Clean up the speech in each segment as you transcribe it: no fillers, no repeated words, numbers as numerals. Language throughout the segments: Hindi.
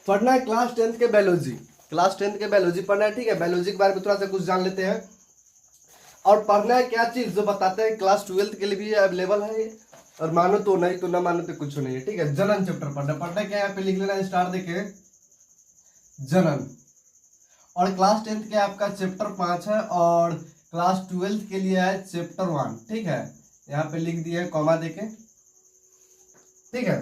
पढ़ना है क्लास 10th के बायोलॉजी, क्लास 10th के बायोलॉजी पढ़ना है। ठीक है, बायोलॉजी के बारे में थोड़ा सा कुछ जान लेते हैं। और पढ़ना है क्या चीज जो बताते हैं, क्लास 12th के लिए भी अवेलेबल है ये, और मानो तो नहीं तो ना मानो तो कुछ नहीं है। ठीक है, जनन चैप्टर पढ़ना क्या है, यहाँ पे लिख लेना स्टार देके जनन। और क्लास 10th के आपका चैप्टर 5 है, और क्लास 12th के लिए है चैप्टर 1। ठीक है, यहाँ पे लिख दिए कॉमा देके। ठीक है,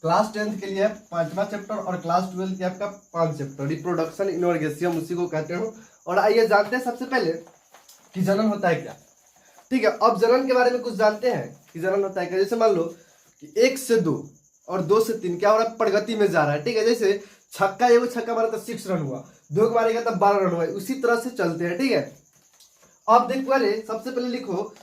क्लास 10th के लिए 5वां चैप्टर, और क्लास 12th के आपका 5 चैप्टर, रिप्रोडक्शन इन ऑर्गेनिज्म उसी को कहते हो। और आइए जानते हैं सबसे पहले कि जनन होता है क्या। ठीक है, अब जनन के बारे में कुछ जानते हैं कि जनन होता है क्या। जैसे मान लो कि 1 से 2 और 2 से 3 क्या हो रहा है, प्रगति में जा रहा है। ठीक है, जैसे छक्का, एगो छक्का मारा तो 6 रन हुआ, 2 को मारेगा तब 12 रन हुआ, उसी तरह से चलते हैं। ठीक है, अब देखो, अरे सबसे पहले लिखो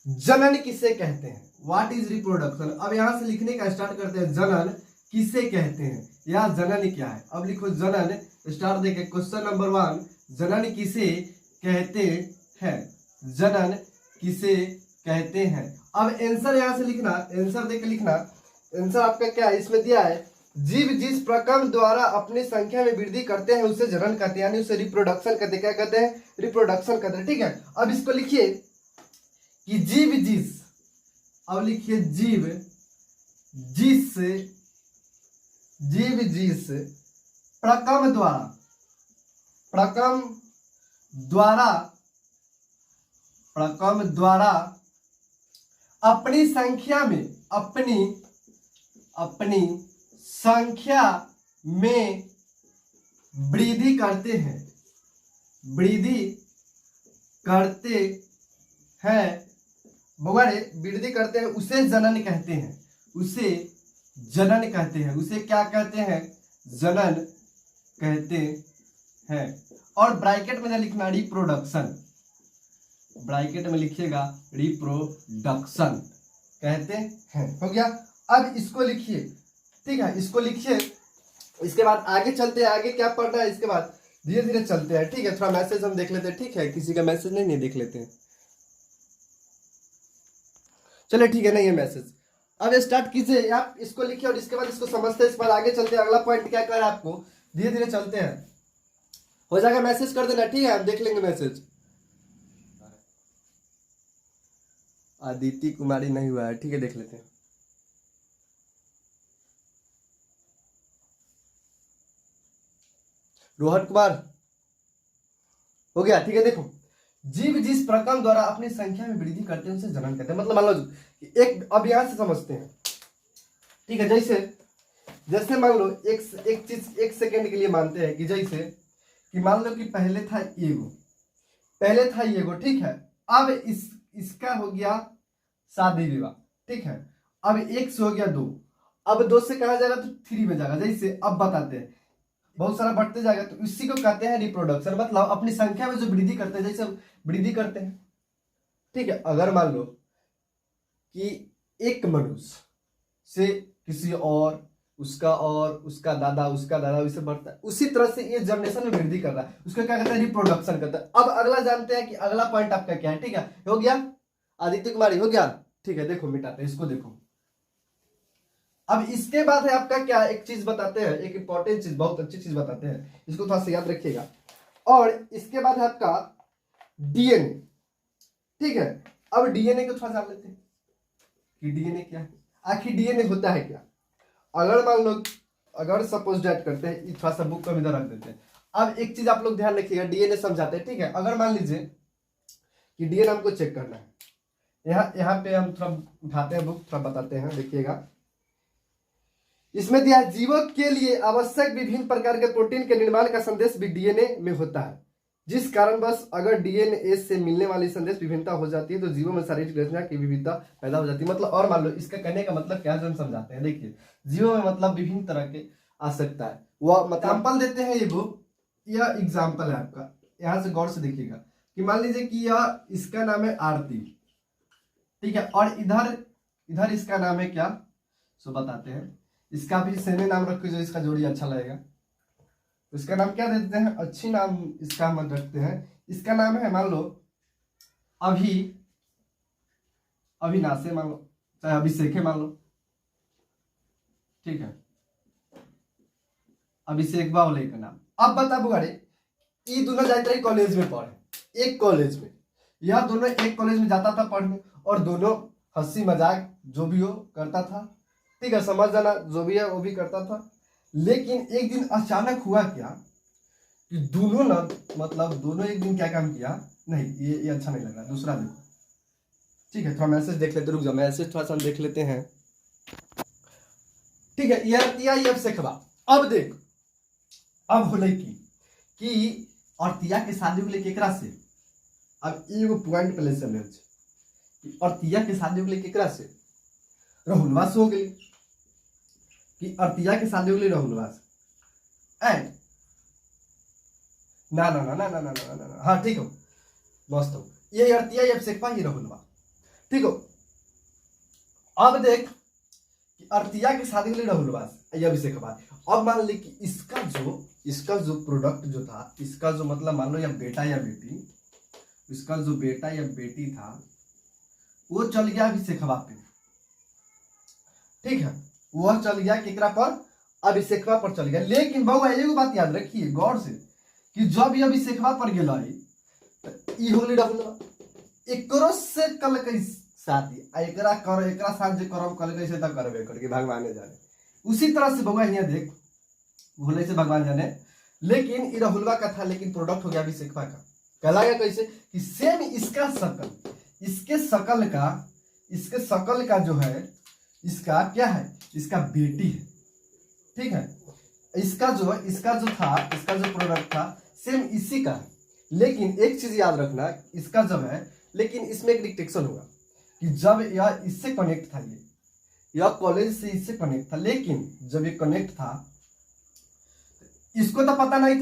जनन किसे कहते हैं, व्हाट इज रिप्रोडक्शन। अब यहां से लिखने का स्टार्ट करते हैं, जनन किसे कहते हैं या जनन क्या है। अब लिखो जनन, स्टार्ट देके क्वेश्चन नंबर 1, जनन किसे कहते हैं, जनन किसे कहते हैं। अब आंसर यहां से लिखना, आंसर देके लिखना। आंसर आपका क्या है, इसमें दिया है जीव जिस प्रक्रम द्वारा अपनी संख्या में वृद्धि करते हैं उसे जनन कहते हैं, यानी उसे रिप्रोडक्शन कहते हैं। क्या कहते हैं, रिप्रोडक्शन कहते हैं। ठीक है, अब इसको लिखिए कि जीव जिस, अब लिखिए जीव जिस, जीव जिस प्रक्रम द्वारा, प्रक्रम द्वारा, प्रक्रम द्वारा अपनी संख्या में, अपनी संख्या में वृद्धि करते हैं, वृद्धि करते हैं, बगैर वृद्धि करते हैं, उसे जनन कहते हैं, उसे जनन कहते हैं, उसे क्या कहते हैं, जनन कहते हैं। और ब्रैकेट में लिखना रिप्रोडक्शन, ब्रैकेट में लिखिएगा रिप्रोडक्शन कहते हैं। हो गया, अब इसको लिखिए। ठीक है, इसको लिखिए। इसके बाद आगे चलते हैं, आगे क्या पढ़ना है, इसके बाद धीरे धीरे चलते हैं। ठीक है, थोड़ा मैसेज हम देख लेते हैं। ठीक है, किसी का मैसेज नहीं देख लेते हैं, चलिए ठीक है, नहीं है मैसेज। अब स्टार्ट कीजिए, आप इसको लिखिए और इसके बाद इसको समझते हैं। इसके बाद आगे चलते हैं, अगला पॉइंट क्या कर रहा है आपको, धीरे धीरे चलते हैं। हो जाएगा, मैसेज कर देना। ठीक है, हम देख लेंगे मैसेज। आदिति कुमारी नहीं हुआ है, ठीक है, देख लेते हैं। रोहन कुमार हो गया। ठीक है, देखो, जीव जिस प्रक्रम द्वारा अपनी संख्या में वृद्धि करते हैं उसे जनन कहते हैं। मतलब मान लो एक, अब यहां से समझते हैं। ठीक है, जैसे जैसे मान लो एक चीज 1 सेकेंड के लिए मानते हैं कि जैसे कि मान लो कि पहले था एगो, ठीक है। अब इसका हो गया शादी विवाह। ठीक है, अब 1 से हो गया 2, अब 2 से कहा जाएगा तो 3 में जाएगा। जैसे अब बताते हैं, बहुत सारा बढ़ते जाएगा, तो इसी को कहते हैं रिप्रोडक्शन। मतलब अपनी संख्या में जो वृद्धि करते हैं, जैसे वृद्धि करते हैं। ठीक है, अगर मान लो कि एक मनुष्य से किसी और, उसका दादा उससे बढ़ता है, उसी तरह से ये जनरेशन में वृद्धि कर रहा है, उसको क्या कहते हैं, रिप्रोडक्शन कहते हैं। अब अगला जानते हैं कि अगला पॉइंट आपका क्या है। ठीक है, हो गया, आदित्य कुमारी हो गया। ठीक है, देखो मिटाते हैं इसको, देखो। अब इसके बाद है आपका क्या, एक चीज बताते हैं, एक इंपॉर्टेंट चीज, बहुत अच्छी चीज बताते हैं, इसको थोड़ा सा याद रखिएगा। और इसके बाद है आपका डीएनए। ठीक है, अब डीएनए को थोड़ा जान लेते हैं कि डीएनए क्या है, आखिर डीएनए होता है क्या। अगर मान लो, अगर सपोज डेट करते हैं, थोड़ा सा बुक को इधर रख देते हैं। अब एक चीज आप लोग ध्यान रखिएगा, डीएनए समझाते हैं। ठीक है, अगर मान लीजिए कि डीएनए हमको चेक करना है, यहाँ पे हम थोड़ा उठाते हैं बुक, थोड़ा बताते हैं, देखिएगा। इसमें दिया है जीवों के लिए आवश्यक विभिन्न प्रकार के प्रोटीन के निर्माण का संदेश भी डीएनए में होता है, जिस कारण बस अगर डीएनए से मिलने वाली संदेश विभिन्नता हो जाती है तो जीवों में शारीरिक रचना की विविधता पैदा हो जाती है। मतलब और मान लो, इसका कहने का मतलब क्या है जो हम समझाते हैं। देखिए, जीवों में मतलब विभिन्न तरह के आ सकता है, वह मतलब एग्जाम्पल देते हैं। ये बुक, यह एग्जाम्पल है आपका, यहाँ से गौर से देखिएगा कि मान लीजिए कि यह, इसका नाम है आरती। ठीक है, और इधर इसका नाम है क्या, सो बताते हैं। इसका भी सेम नाम रखो जो इसका जोड़ी अच्छा लगेगा। इसका नाम क्या देते हैं, अच्छी नाम इसका हम रखते हैं। इसका नाम है, मान लो अविनाश है, मान लो, चाहे अभिषेक है मान लो। ठीक है, अभिषेकवा वाले का नाम। अब बता बुआरे ये दोनों जाते रहे कॉलेज में पढ़े, एक कॉलेज में, यह दोनों एक कॉलेज में जाता था पढ़ने और दोनों हंसी मजाक जो भी हो करता था, ठीक है, समझ जाना, जो भी है वो भी करता था। लेकिन एक दिन अचानक हुआ क्या कि दोनों ना, मतलब दोनों एक दिन क्या काम किया, नहीं ये अच्छा नहीं लग रहा, दूसरा देखो, ठीक है, थोड़ा मैसेज देख लेते, रुक जाओ मैसेज थोड़ा सा हम देख लेते हैं, ठीक है। ये अब सेखबा, अब देख, अब होले कि अर्तिया के शादी होले केकरा से। अब एगो पॉइंट पहले समझ कि अर्तिया के शादी होले केकरा से, राहुलवा से हो गई, कि अर्तिया के शादी होले राहुलवा से। ए ना ना ना ना ना ना ना ना ना, हाँ ठीक हो, मस्त हो, ये अर्तिया ये अभिषेकवा ये राहुलवा, ठीक हो। अब देख कि अर्तिया की शादी के लिए राहुलवा ये अभिषेकवा। अब मान ली कि इसका जो प्रोडक्ट जो था, इसका जो मतलब मान लो या बेटा या बेटी, इसका जो बेटा या बेटी था वो चल गया अभिषेकवा पे, ठीक है, वह चल गया केकरा पर, अभिषेकवा पर चल गया। लेकिन बउआ एगो बात याद रखिए गौर से कि जब ये अभिषेकवा पर गेल ई होली राहुलवा, एकरो से कल कई शादी एकरा कर, एकरा साथ जे करम कल कैसे तक करबे करके भगवान जाने। उसी तरह से बउआ यहाँ देख, भोले से भगवान जाने, लेकिन ये राहुलवा का था, लेकिन प्रोडक्ट हो गया अभिषेकवा का। कहला गया कैसे कि सेम इसका शकल, इसके शकल का जो है, इसका क्या है, इसका बेटी है, ठीक है, इसका जो था, इसका जो प्रोडक्ट था सेम इसी का है। लेकिन एक चीज याद रखना, इसका जब है, लेकिन इसमें एक डिटेक्शन होगा कि जब यह इससे कनेक्ट था, यह कॉलेज से इससे कनेक्ट था, लेकिन जब ये कनेक्ट था इसको तो पता नहीं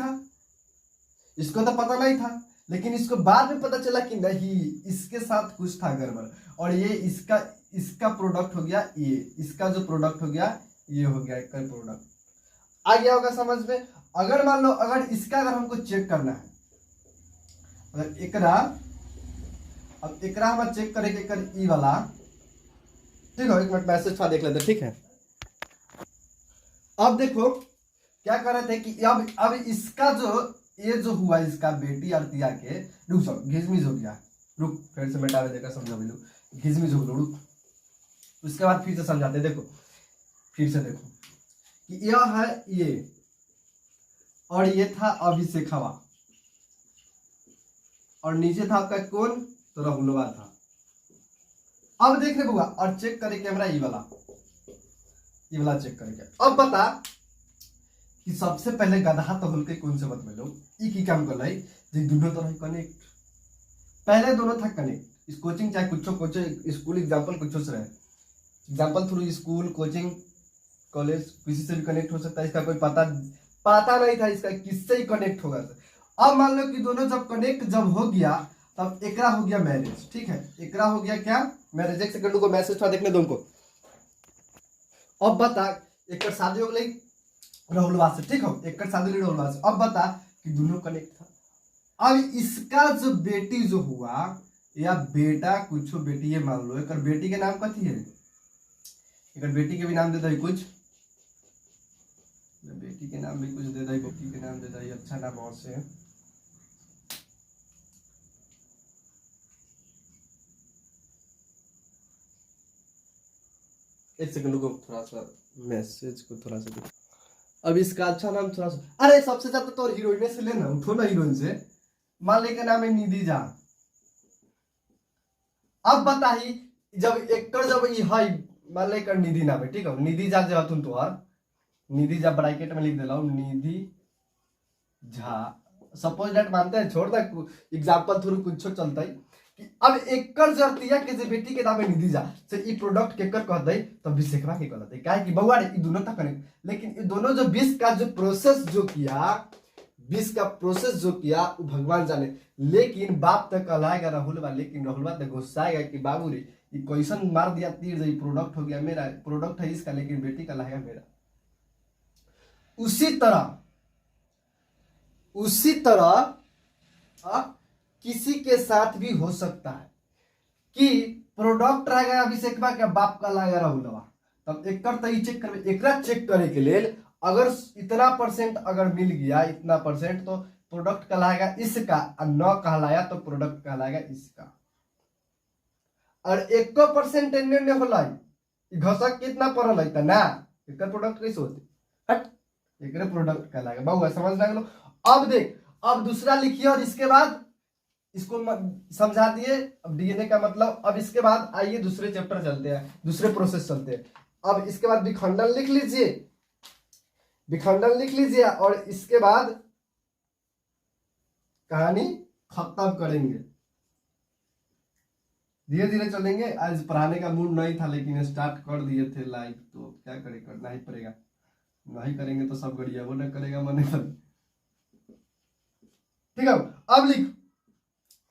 था, लेकिन इसको बाद में पता चला कि नहीं इसके साथ कुछ था गड़बड़, और ये इसका प्रोडक्ट हो गया, ये इसका जो प्रोडक्ट हो गया ये हो गया एक प्रोडक्ट। आ गया होगा समझ में। अगर मान लो अगर इसका अगर हमको चेक करना है, अगर एकरा हम चेक करेंगे कर ई वाला, ठीक है, एक मिनट मैसेज था देख लेते, ठीक है। अब देखो क्या कर रहे थे कि अब इसका ये जो हुआ, इसका बेटी अर्तिया के, रुक जाओ घिसमिस हो गया, रुक फिर से मिटा देकर समझा भी लो, घिसमिस हो गया, रुक, उसके बाद फिर से समझाते, देखो फिर से देखो कि यह है ये, और ये था अभिषेकवा, और नीचे था आपका कौन, तो राहुलवा था। अब देख रहे बुआ, और चेक करे कैमरा ये वाला चेक करेंगे। अब बता कि सबसे पहले गधा तो होल के कौन से बात में लोग ई की काम कर लाई, जे दोनों तरह कनेक्ट, पहले दोनों था कनेक्ट, इस कोचिंग चाहे कुछ स्कूल एग्जांपल कुछ से रहे, example through school coaching college किसी से भी कनेक्ट हो सकता है, इसका कोई पता नहीं था इसका किससे ही कनेक्ट होगा। अब मान लो कि दोनों जब कनेक्ट जब हो गया तब एकरा हो गया मैरिज, ठीक है, एकरा हो गया क्या मैरिज। एक सेकंड को मैसेज था देखने दो उनको। अब बता एक शादी हो गई राहुलवा से, ठीक हो, एक शादी हुई राहुलवा से। अब बता कि दोनों कनेक्ट था। अब इसका जो बेटी जो हुआ या बेटा कुछ बेटी, ये मान लो एक बेटी के नाम कथी है, एक बेटी के भी नाम दे दे कुछ, बेटी के नाम भी कुछ दे दे, बेटी के नाम दे दे, अच्छा नाम और से एक सेकंड को थोड़ा सा मैसेज को थोड़ा सा देखो। अब इसका अच्छा नाम थोड़ा सा, अरे सबसे ज्यादा तो हीरोइन से लेना, उठो ना हीरोइन से, मान ले का नाम है निधि झा। अब बताई जब एक जब है मान ले कर निधि नाम है, ठीक है, निधि झा जो तुम तोहर निधि झा ब्रैकेट में लिख देला निधि झा, सपोज दैट मानते हैं, छोड़ दे एग्जांपल थ्रू कुछ चलता है कि अब एकड़ जरतिया के जे बेटी के नाम है निधि झा से ई प्रोडक्ट केकर कह दे तो अभिषेकवा के कहते, काहे कि बउआ रे ई दोनों था कनेक्ट, लेकिन ये दोनों जो 20 का जो प्रोसेस जो किया वो भगवान जाने। लेकिन बाप तक कहलाएगा राहुलवा, लेकिन राहुलवा तक गुस्साएगा कि बाबू रे ये क्वेश्चन मार दिया तीर, जो प्रोडक्ट हो गया मेरा, प्रोडक्ट है इसका, लेकिन बेटी कहलाएगा मेरा। उसी तरह किसी के साथ भी हो सकता है कि प्रोडक्ट रहेगा अभिषेकवा के बाप का लाएगा राहुलवा, तब एक चेक करबे, एकरा चेक करे के लेल अगर इतना परसेंट अगर मिल गया, इतना परसेंट, तो प्रोडक्ट कहलाएगा इसका, और न कहलाया तो प्रोडक्ट कहलाएगा इसका। और 1% एन्ने होला घसक कितना पड़ल है ना, एक प्रोडक्ट कैसे होते हट, एक प्रोडक्ट कहलाएगा। बहुआ समझ लगे लो। अब देख, अब दूसरा लिखिए और इसके बाद इसको समझा दिए। अब डीएनए का मतलब, अब इसके बाद आइए दूसरे चैप्टर चलते हैं, दूसरे प्रोसेस चलते हैं। अब इसके बाद विखंडन लिख लीजिए, विखंडन लिख लीजिए, और इसके बाद कहानी खत्म करेंगे। धीरे धीरे चलेंगे। आज पढ़ाने का मूड नहीं था, लेकिन स्टार्ट कर दिए थे लाइव, तो क्या करें, करना ही पड़ेगा। नहीं करेंगे तो सब गड़िया वो न करेगा मन पर। ठीक है, अब लिख,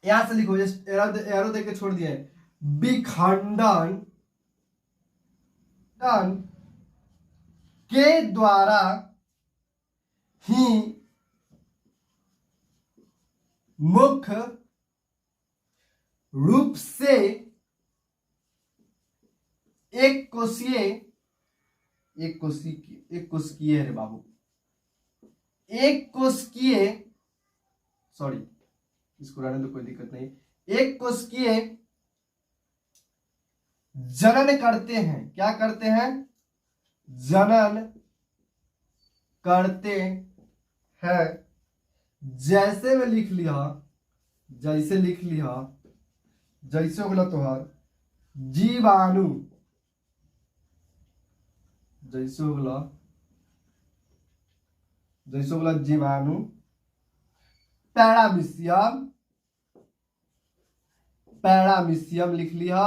यहां से लिखो, एरो दे के छोड़ दिया है। विखंडन के द्वारा ही मुख्य रूप से एक कोशिकीय है रे बाबू, एक कोशिकीय, सॉरी इसको रहने तो कोई दिक्कत नहीं, एक कोशिकीय जनन करते हैं। क्या करते हैं? जनन करते हैं। जैसे में लिख लिया, जैसे लिख लिया, जैसे हो गया तोहर जीवाणु, जैसे हो गया, जैसे हो गया जीवाणु, पैरामीशियम, पैरामीशियम लिख लिया।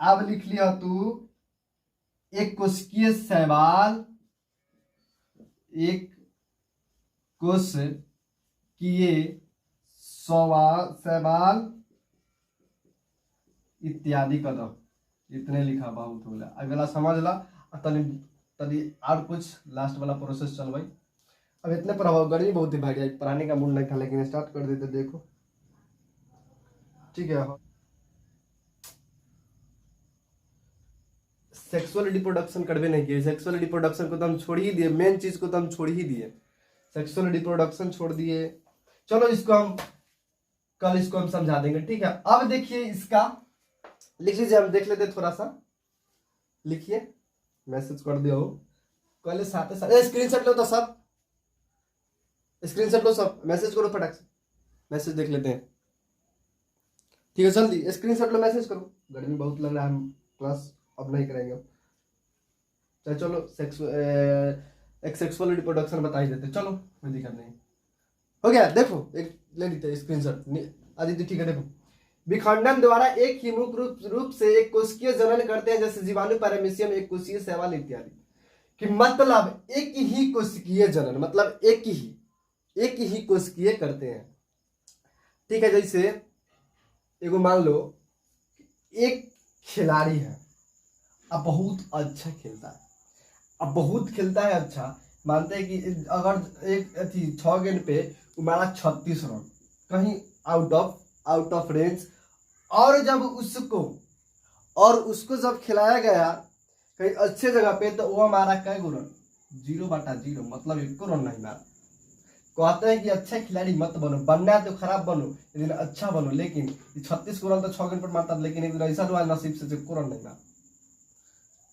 अब लिख लिया तू एक कोशिकीय शैवाल, एक कोशिकीय शैवाल इत्यादि कदम। इतने लिखा बहुत हो गया। अगला समझ ला, तनी और कुछ लास्ट वाला प्रोसेस चल भाई। अब इतने प्रभाव, गर्मी बहुत ही भाई, पढ़ाने का मूड नहीं था, लेकिन स्टार्ट कर देते। देखो ठीक है, सेक्सुअल रिप्रोडक्शन करवे नहीं किए। सेक्सुअल रिप्रोडक्शन को तो हम छोड़ ही दिए, मेन चीज को तो हम छोड़ ही दिए, सेक्सुअल रिप्रोडक्शन छोड़ दिए। चलो इसको हम कल इसको हम समझा देंगे, ठीक है। अब देखिए इसका लिख लीजिए, हम देख लेते थोड़ा सा, लिखिए, मैसेज कर दिया हो कल साथ साथ। स्क्रीनशॉट लो तो सब, स्क्रीनशॉट लो सब, मैसेज करो फटाक से, मैसेज देख लेते हैं, ठीक है। जल्दी स्क्रीनशॉट लो, मैसेज करो, गर्मी बहुत लग रहा है, हम क्लास अब नहीं करेंगे। चलो एक सेक्सुअल रिप्रोडक्शन बता ही देते, चलो कोई दिक्कत नहीं। हो गया, देखो एक ले लेते स्क्रीनशॉट आदित्य, ठीक है। देखो, विखंडन द्वारा एक ही मुख्य रूप से एक कोशिकीय जनन करते हैं, जैसे जीवाणु, पैरामीशियम, एक कोशिकीय शैवाल इत्यादि। कि मतलब एक ही कोशिकीय जनन, मतलब एक ही कोशिकीय करते हैं, ठीक है। जैसे एगो मान लो एक खिलाड़ी है, अब बहुत अच्छा खेलता है, अब बहुत खेलता है अच्छा, मानते हैं कि अगर एक 6 गेंद पे मारा 36 रन, कहीं आउट ऑफ रेंज, और जब उसको जब खिलाया गया कहीं अच्छे जगह पे, तो वो हमारा कै गो रन, 0/0, मतलब 1 रन नहीं मारा। कहते हैं कि अच्छा खिलाड़ी मत बनो, बनना है तो खराब बनो, लेकिन अच्छा बनो। लेकिन 36 रन तो 6 गेंद पर मारता, लेकिन एक दिन ऐसा हुआ नसीब से 1 रन नहीं मारा,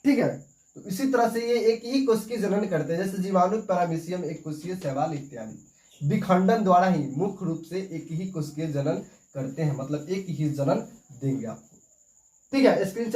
ठीक है। तो इसी तरह से ये एक ही कोशिकीय जनन करते हैं, जैसे जीवाणु, पैरामीशियम, एक कोशिकीय शैवाल इत्यादि। विखंडन द्वारा ही मुख्य रूप से एक ही कोशिकीय जनन करते हैं, मतलब एक ही जनन देंगे आपको, ठीक है। स्क्रीन